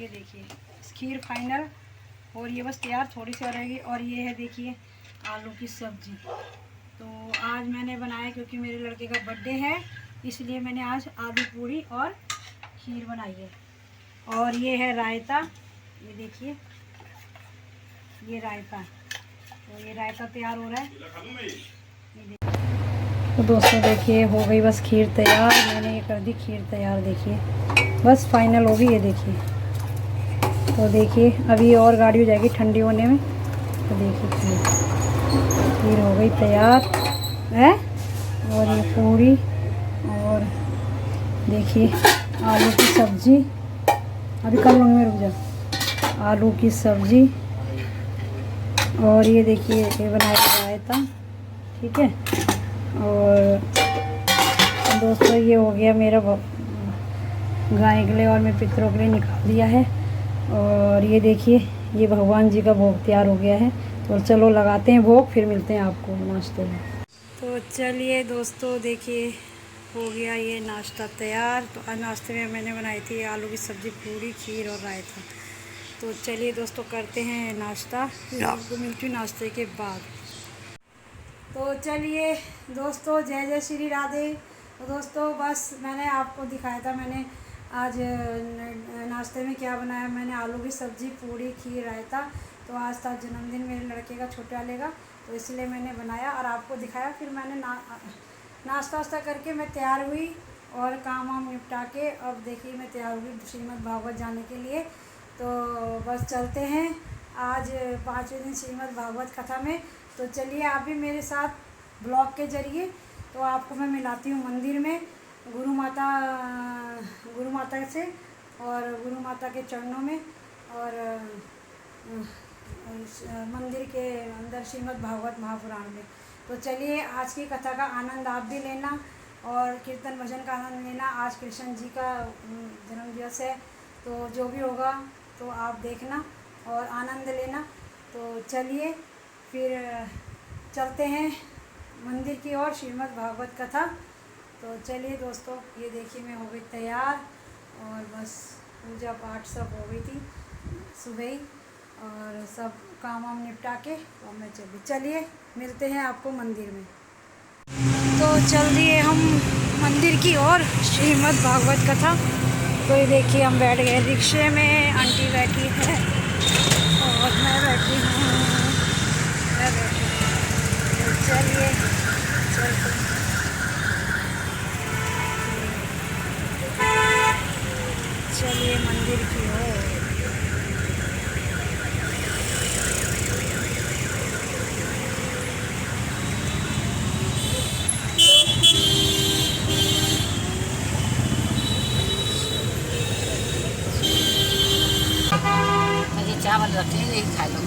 ये देखिए खीर फाइनल, और ये बस तैयार, थोड़ी सी और रहेगी। और ये है देखिए आलू की सब्ज़ी। तो आज मैंने बनाया क्योंकि मेरे लड़के का बर्थडे है, इसलिए मैंने आज आलू पूरी और खीर बनाई है। और ये है रायता, ये देखिए ये रायता, तो ये रायता तैयार हो रहा है। तो दोस्तों देखिए हो गई बस खीर तैयार, मैंने ये कर दी खीर तैयार, देखिए बस फाइनल होगी ये देखिए। तो देखिए अभी ये और गाढ़ी हो जाएगी ठंडी होने में। तो देखिए खीर हो गई तैयार है। और ये पूरी, और देखिए आलू की सब्ज़ी, अभी कर लूँगी मैं, रुक जा। आलू की सब्ज़ी, और ये देखिए ये बनाया रायता, ठीक है। और दोस्तों ये हो गया मेरा गाय के लिए और मैं पितरों के लिए निकाल दिया है। और ये देखिए ये भगवान जी का भोग तैयार हो गया है। तो चलो लगाते हैं भोग, फिर मिलते हैं आपको नाश्ते में। तो चलिए दोस्तों देखिए हो गया ये नाश्ता तैयार। तो आज नाश्ते में मैंने बनाई थी आलू की सब्ज़ी, पूरी, खीर और रायता। तो चलिए दोस्तों करते हैं नाश्ता, फिर आपको मिलती हूँ नाश्ते के बाद। तो चलिए दोस्तों जय जय श्री राधे। तो दोस्तों बस मैंने आपको दिखाया था मैंने आज नाश्ते में क्या बनाया। मैंने आलू की सब्ज़ी, पूरी, खीर, रायता। तो आज था जन्मदिन मेरे लड़के का, छोटे वाले का, तो इसलिए मैंने बनाया और आपको दिखाया। फिर मैंने नाश्ता वास्ता करके मैं तैयार हुई और काम वाम निपटा के अब देखिए मैं तैयार हुई श्रीमद् भागवत जाने के लिए। तो बस चलते हैं आज 5वें दिन श्रीमद् भागवत कथा में। तो चलिए आप भी मेरे साथ ब्लॉग के ज़रिए। तो आपको मैं मिलाती हूँ मंदिर में गुरु माता से, और गुरु माता के चरणों में, और मंदिर के अंदर श्रीमद् भागवत महापुराण में। तो चलिए आज की कथा का आनंद आप भी लेना और कीर्तन भजन का आनंद लेना। आज कृष्ण जी का जन्मदिवस है, तो जो भी होगा तो आप देखना और आनंद लेना। तो चलिए फिर चलते हैं मंदिर की ओर, श्रीमद् भागवत कथा। तो चलिए दोस्तों ये देखिए मैं हो गई तैयार, और बस पूजा पाठ सब हो गई थी सुबह ही, और सब काम वाम निपटा के और मैं चलिए मिलते हैं आपको मंदिर में। तो चल दिए हम मंदिर की ओर, श्रीमद् भागवत कथा। तो ये देखिए हम बैठ गए रिक्शे में, आंटी बैठी है और मैं बैठी हूँ, तो चलिए चलते हैं। चलिए मंदिर की ओर। चावल रखे हैं, यही खा लो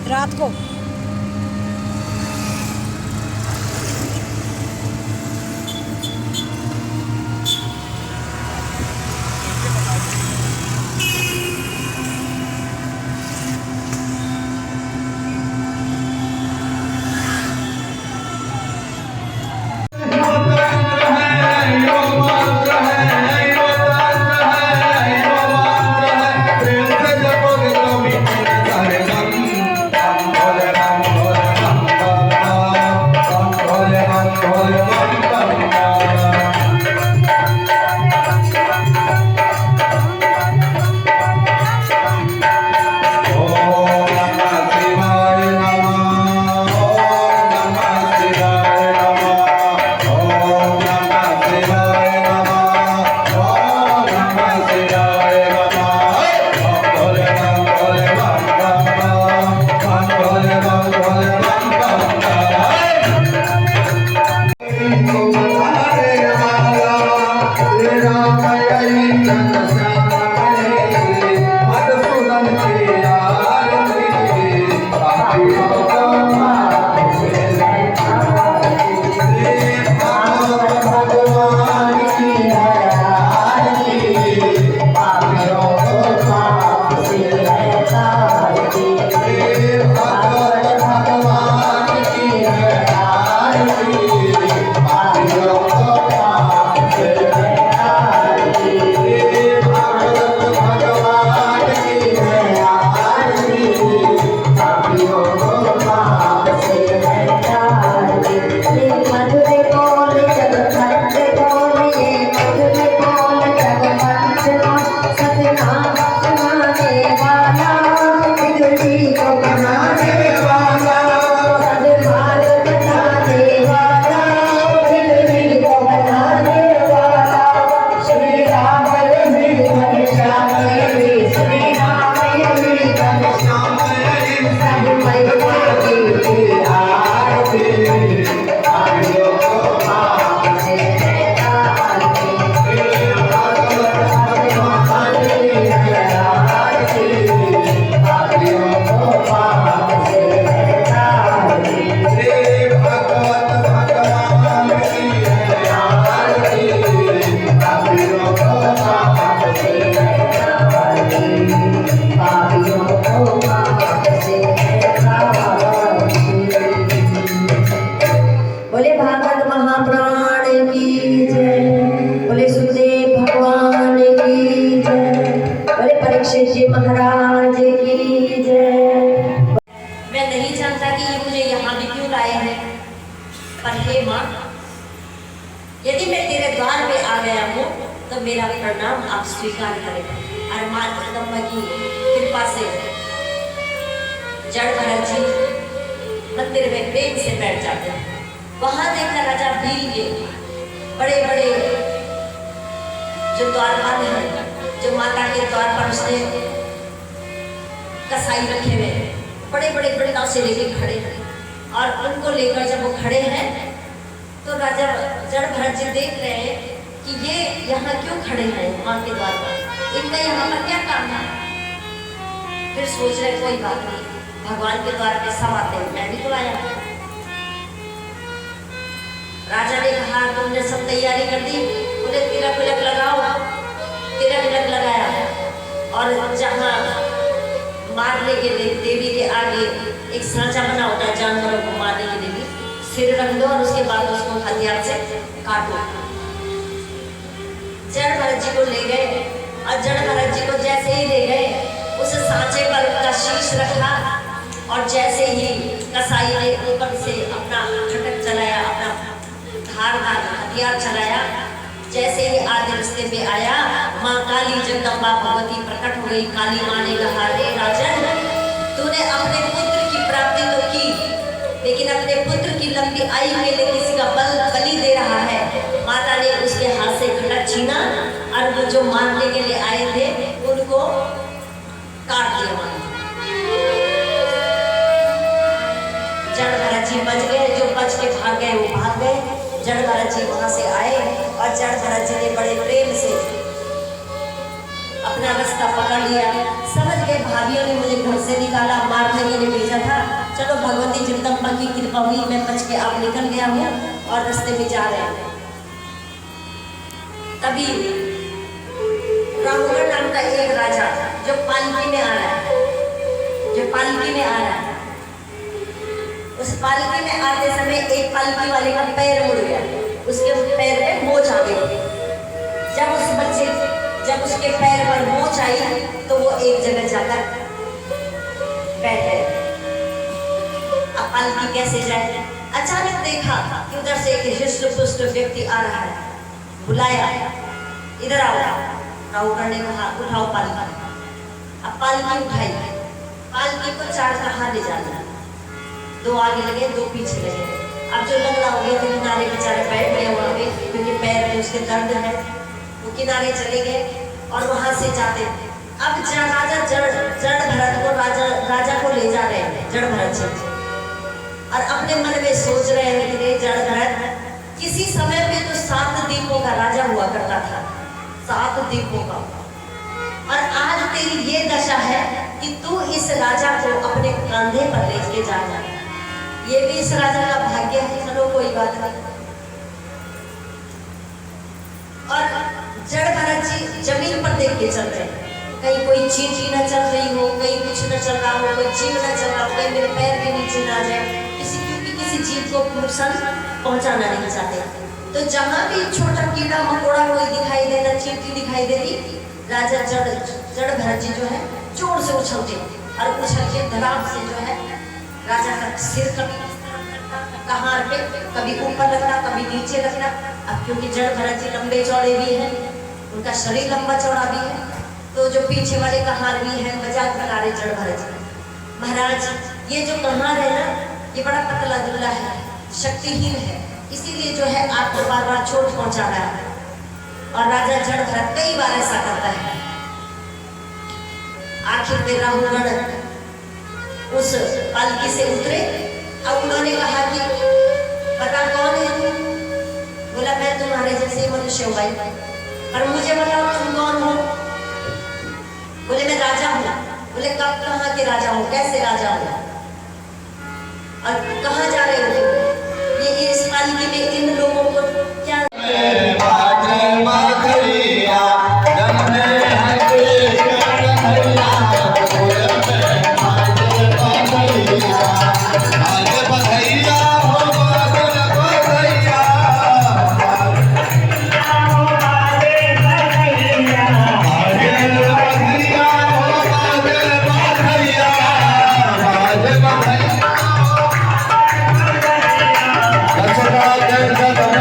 रात को। Hare तो मेरा प्रणाम आप स्वीकार करें। और माँ जगदम्बा की कृपा से जड़ भरत जी मंदिर में प्रेम से बैठ जाते हैं। वहां देखा राजा भील के बड़े बड़े जो द्वारपाल हैं, जो माता के द्वार पर उसने कसाई रखे हुए बड़े बड़े बड़े से लेके खड़े हैं। और उनको लेकर जब वो खड़े हैं तो राजा जड़ भरत जी देख रहे हैं कि ये यहाँ क्यों खड़े हैं माँ के द्वार पर, इनका यहाँ पर क्या काम है। फिर सोच रहे कोई बात नहीं, भगवान के द्वार पे सब आते हैं, मैं भी तो आया। राजा ने कहा तुमने सब तैयारी कर दी, उन्हें तिलक विलक लगाओ। तिलक विलक लगाया और जहाँ मारने के लिए देवी के आगे एक सांचा बना होता है जानवरों को मारने के लिए, सिर रख दो और उसके बाद उसको हथियार से काटो। जड़ भरत जी को ले गए और जड़ भरत जी को जैसे ही ले गए उस सांचे पर उनका शीश रखा और जैसे ही कसाई ने ऊपर से अपना खटक चलाया, अपना धारदार हथियार चलाया, जैसे ही आधे रास्ते पे आया माँ काली जगदम्बा भगवती प्रकट हो गई। काली माँ ने कहा रे राजन, तूने अपने पुत्र की प्राप्ति तो की, लेकिन अपने पुत्र की लंबी आयु के लिए किसी का बलि दे रहा है। माता ने उसके हाथ से खटक छीना और वो जो मारने के लिए आए थे उनको काट दिया। जड़ भरत जी बच गए, जो बच के भाग गए वो भाग गए। जड़ भरत जी वहां से आए और जड़ भरत जी ने बड़े प्रेम से अपना रास्ता पकड़ लिया। समझ गए भाभियों ने मुझे घर से निकाला, मारने के लिए भेजा था, चलो भगवती जगदम्बा की कृपा हुई, मैं बच के आप निकल गया हूँ और रास्ते में जा रहे हैं। तभी राहुगढ़ नाम का एक राजा जो पालकी में आ रहा है, जो पालकी में आ रहा है, उस पालकी में आते समय एक पालकी वाले का पैर मुड़ गया, उसके पैर में मोच आ गई। जब उसके पैर पर मोच आई तो वो एक जगह जाकर बैठ गए। अब पालकी कैसे जाए? अचानक देखा कि उधर से एक हृष्ट पुष्ट व्यक्ति आ रहा है, बुलाया इधर आओ। राहुगढ़ ने कहा उठाओ पालकी। अब पालकी उठाई, पालकी को चार कहा ले जाना, दो आगे लगे दो पीछे लगे। अब जो लग रहा हो गया तो किनारे बेचारे बैठ गए वहाँ पे, क्योंकि पैर में उसके दर्द है, वो किनारे चले गए और वहां से जाते। अब राजा जड़ भरत को राजा को ले जा रहे हैं, जड़ भरत जी, और अपने मन में सोच रहे हैं कि जड़ भरत किसी समय पे तो 7 द्वीपों का राजा हुआ करता था, 7 द्वीपों का, और आज तेरी ये दशा है कि तू इस राजा को अपने कंधे पर लेके जा रहा है। ये भी इस राजा का भाग्य है, चलो कोई बात नहीं। और जड़ भरत जी जमीन पर देख के चल रहे हैं, कहीं कोई चींटी न चल रही हो, कहीं कुछ न चल रहा हो, कोई जीव न चल रहा हो, कहीं मेरे पैर के नीचे ना जाए, क्योंकि किसी जीव को नुकसान पहुंचाना नहीं चाहते। तो जहाँ भी छोटा कीड़ा मकोड़ा कोई दिखाई देता, चींटी दिखाई देती, राजा जड़ भरत जी जो है जोर से उछलते और उछल के धड़ाम से जो है राजा का सिर कभी कहाँ पे कभी ऊपर लगता, कभी नीचे लगता। अब क्योंकि जड़ भरत जी लंबे चौड़े भी हैं, उनका शरीर लंबा चौड़ा भी है, तो जो पीछे वाले कहार भी है मजाक बना रहे जड़ भरत जी, महाराज ये जो कहार है ना, ये बड़ा पतला दुल्ला है, शक्तिहीन है, इसीलिए जो है आपको बार बार चोट पहुंचा रहा है। और राजा जड़ भरत कई बार ऐसा करता है। आखिर में राहुगढ़ उस पालकी से उतरे। अब उन्होंने कहा कि बता कौन है तू? बोला मैं तुम्हारे जैसे मनुष्य हूँ भाई, और मुझे बताओ तुम कौन हो? बोले मैं राजा हूँ। बोले कब कहाँ के राजा हूँ, कैसे राजा हूँ, और कहाँ जा रहे हो? ये इस पालकी में इन लोगों को क्या Jai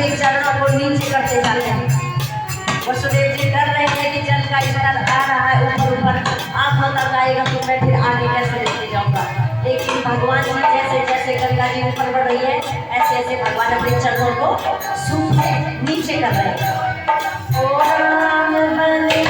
अपने चरणों को नीचे करते जाते हैं। वसुदेव जी डर रहे हैं कि जल का स्तर आ रहा है ऊपर ऊपर, आंखों तक आएगा तो मैं फिर आगे कैसे लेके जाऊंगा। लेकिन भगवान जी जैसे जैसे गंगा जी ऊपर बढ़ रही है, ऐसे ऐसे भगवान अपने चरणों को सूखे नीचे कर रहे हैं। ओ राम बने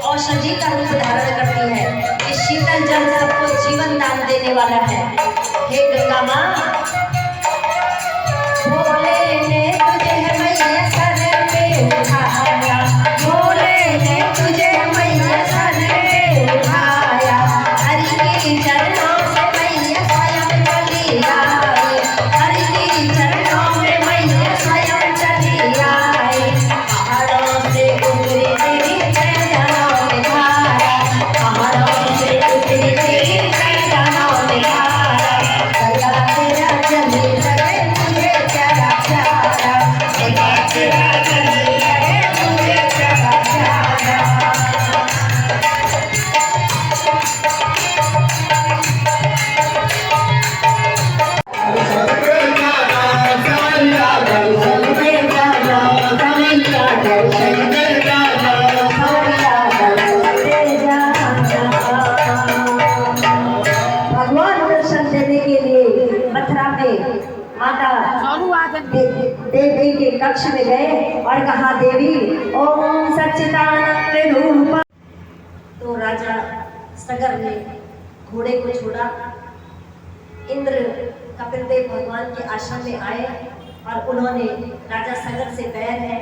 औषधि का रूप धारण करती है। इस शीतल जल सबको जीवन दान देने वाला है। हे गंगा माँ, भोले ने तुझे मैया सर पे उठाया, भोले ने तुझे मैया सर पे उठाया, हरि के चरणों से मैया स्वयं चली आई, हरि के चरणों में मैया स्वयं चली आई। पहाड़ों से उतरी तेरी चरणों में धारा, पहाड़ों से उतरी तेरी चरणों में धारा, गंगा तेरा जल लगे मुझे प्यारा प्यारा, गंगा तेरा जल लगे मुझे प्यारा प्यारा। भगवान दर्शन देने के लिए मथुरा में माता देवी के कक्ष में गए और कहा, देवी ओम सच्चिदानंद रूप। तो राजा सगर ने घोड़े को छोड़ा, इंद्र कपिलदेव भगवान के आश्रम में आए और उन्होंने राजा सगर से बैर है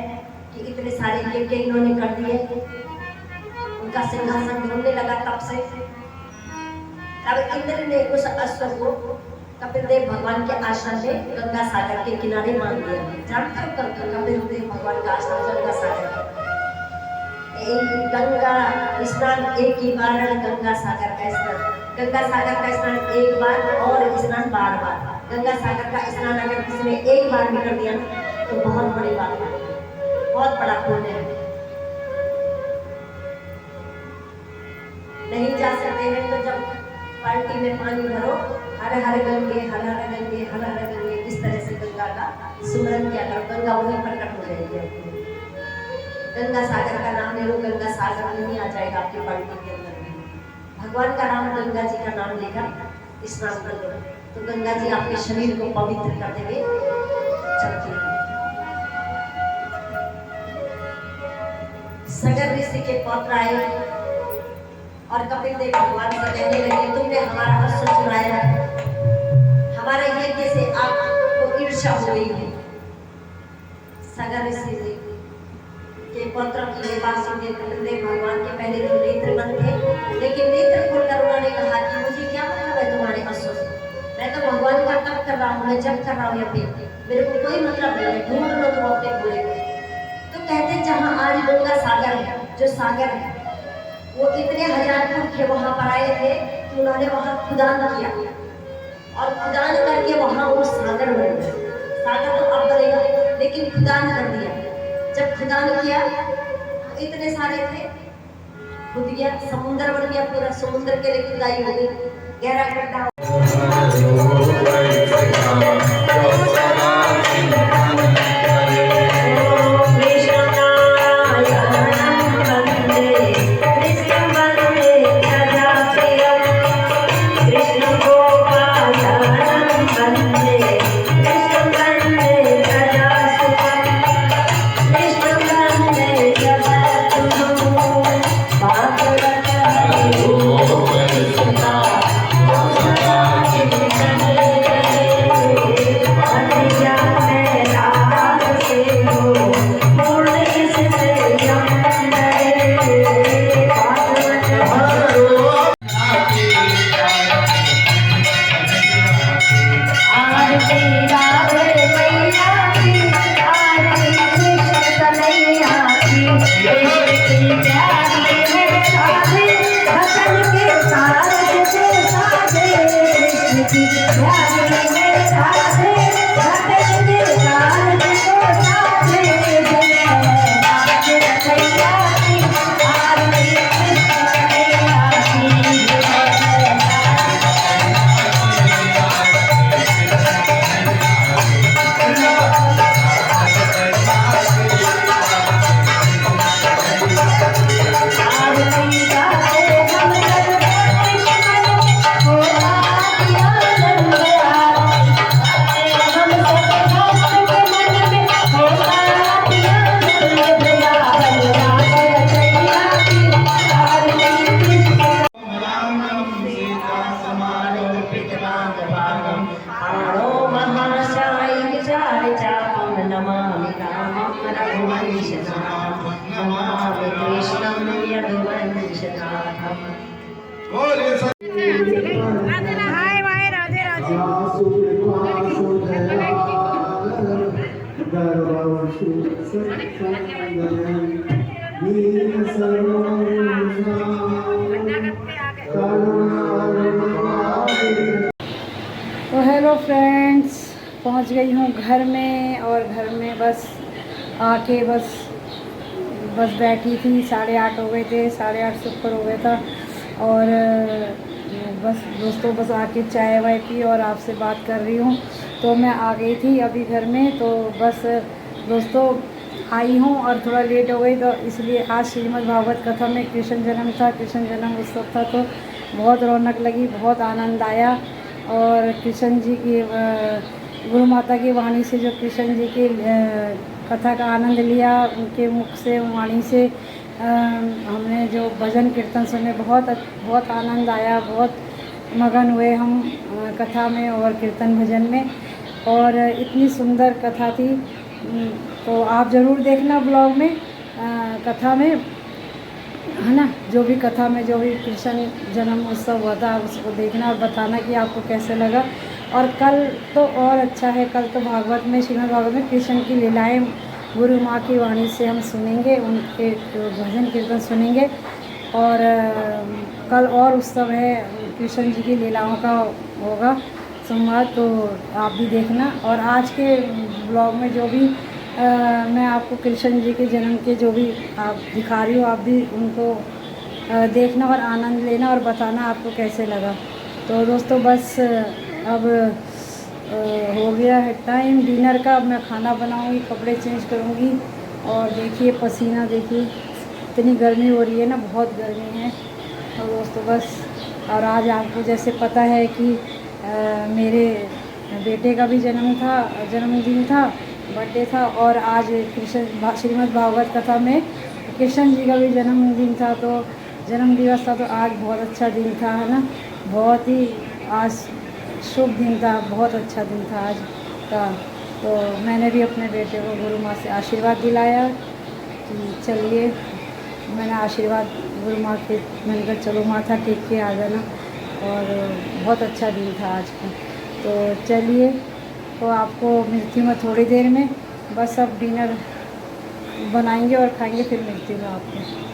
कि इतने सारे यज्ञ इन्होंने कर दिए, उनका सिंहासन ढूंढने लगा। तब इंद्र ने उस अश्व को कपिलदेव भगवान के आश्रम में गंगा सागर के किनारे मान दिया। जानते हो कपिलदेव भगवान का आश्रम गंगा सागर है। गंगा स्नान एक ही बार, गंगा सागर का स्नान, गंगा सागर का स्नान एक बार और स्नान बार बार। गंगा सागर का स्नान अगर किसी ने एक बार भी कर दिया ना तो बहुत बड़ी बात है, बहुत बड़ा पुण्य है। नहीं जा सकते हैं तो जब बाल्टी में पानी भरो, हर हर गंगे हर हर गंगे हर हर गंगे, इस तरह से गंगा का सुमरन किया करो, गंगा वहीं प्रकट हो जाएगी। गंगा सागर का नाम ले लो, गंगा सागर नहीं आ जाएगा आपकी बाल्टी के अंदर। भगवान का नाम, गंगा जी का नाम लेकर स्नान कर लो तो गंगा जी आपके शरीर को पवित्र कर देंगे। चलती है। सगर ऋषि के पौत्र आए और कपिल देव भगवान से कहने लगे, तुमने हमारा अश्व चुराया, हमारे यज्ञ से आपको ईर्ष्या हो गई है। सगर ऋषि के पौत्र की ये बात सुन के कपिल देव भगवान के पहले तो नेत्र बंद थे, लेकिन नेत्र खोलकर उन्होंने कहा कि मुझे क्या मतलब है तुम्हारे अश्व से, मैं तो भगवान का तप कर रहा हूँ, मैं जप कर रहा हूँ, यहाँ पे मेरे को कोई मतलब नहीं है, ढूंढ लो तुम अपने घोड़े को। तो कहते जहाँ आज गंगा सागर है, जो सागर है वो इतने हजार फुट के वहां पर आए थे कि उन्होंने वहां खुदान किया और खुदान करके वहां वो सागर बन गया। सागर तो अब बनेगा, लेकिन खुदान कर दिया। जब खुदान किया इतने सारे थे, खुद गया, समुद्र बन गया, पूरा समुद्र के लिए खुदाई हो गई, गहरा गड्ढा। हाय भाई, राधे राधे। तो हेलो फ्रेंड्स, पहुंच गई हूँ घर में और घर में बस आके बस बैठी थी। 8:30 हो गए थे, 8:30 से ऊपर हो गया था और बस दोस्तों बस आके चाय वाय पी और आपसे बात कर रही हूँ। तो मैं आ गई थी अभी घर में, तो बस दोस्तों आई हूँ और थोड़ा लेट हो गई, तो इसलिए आज श्रीमद् भागवत कथा में कृष्ण जन्म था, कृष्ण जन्म उत्सव था, तो बहुत रौनक लगी, बहुत आनंद आया। और कृष्ण जी की गुरु माता की वाणी से जो कृष्ण जी की कथा का आनंद लिया, उनके मुख से वाणी से हमने जो भजन कीर्तन सुने, बहुत आनंद आया, बहुत मगन हुए हम कथा में और कीर्तन भजन में। और इतनी सुंदर कथा थी, तो आप ज़रूर देखना ब्लॉग में, कथा में, है ना। जो भी कथा में जो भी कृष्ण जन्म उत्सव हुआ था उसको देखना और बताना कि आपको कैसे लगा। और कल तो और अच्छा है, कल तो भागवत में, श्रीमद् भागवत में कृष्ण की लीलाएं गुरु माँ की वाणी से हम सुनेंगे, उनके भजन कीर्तन सुनेंगे। और कल और उत्सव है, कृष्ण जी की लीलाओं का होगा संवाद, तो आप भी देखना। और आज के ब्लॉग में जो भी मैं आपको कृष्ण जी के जन्म के जो भी आप दिखा रही हूँ, आप भी उनको देखना और आनंद लेना और बताना आपको कैसे लगा। तो दोस्तों बस अब हो गया है टाइम डिनर का, अब मैं खाना बनाऊंगी, कपड़े चेंज करूंगी। और देखिए पसीना, देखिए इतनी गर्मी हो रही है ना, बहुत गर्मी है। और दोस्तों बस और आज आपको जैसे पता है कि मेरे बेटे का भी जन्मदिन था, बर्थडे था, और आज कृष्ण श्रीमद् भागवत कथा में कृष्ण जी का भी जन्मदिन था, तो जन्म दिवस था, तो आज बहुत अच्छा दिन था, है ना। बहुत ही आज शुभ दिन था, बहुत अच्छा दिन था आज का। तो मैंने भी अपने बेटे को गुरु माँ से आशीर्वाद दिलाया कि चलिए, मैंने आशीर्वाद गुरु माँ के, मैंने कहा चलो माथा टेक के आ जाना, और बहुत अच्छा दिन था आज का। तो चलिए, तो आपको मिलती हूँ मैं थोड़ी देर में, बस अब डिनर बनाएंगे और खाएंगे, फिर मिलती हूँ आपको।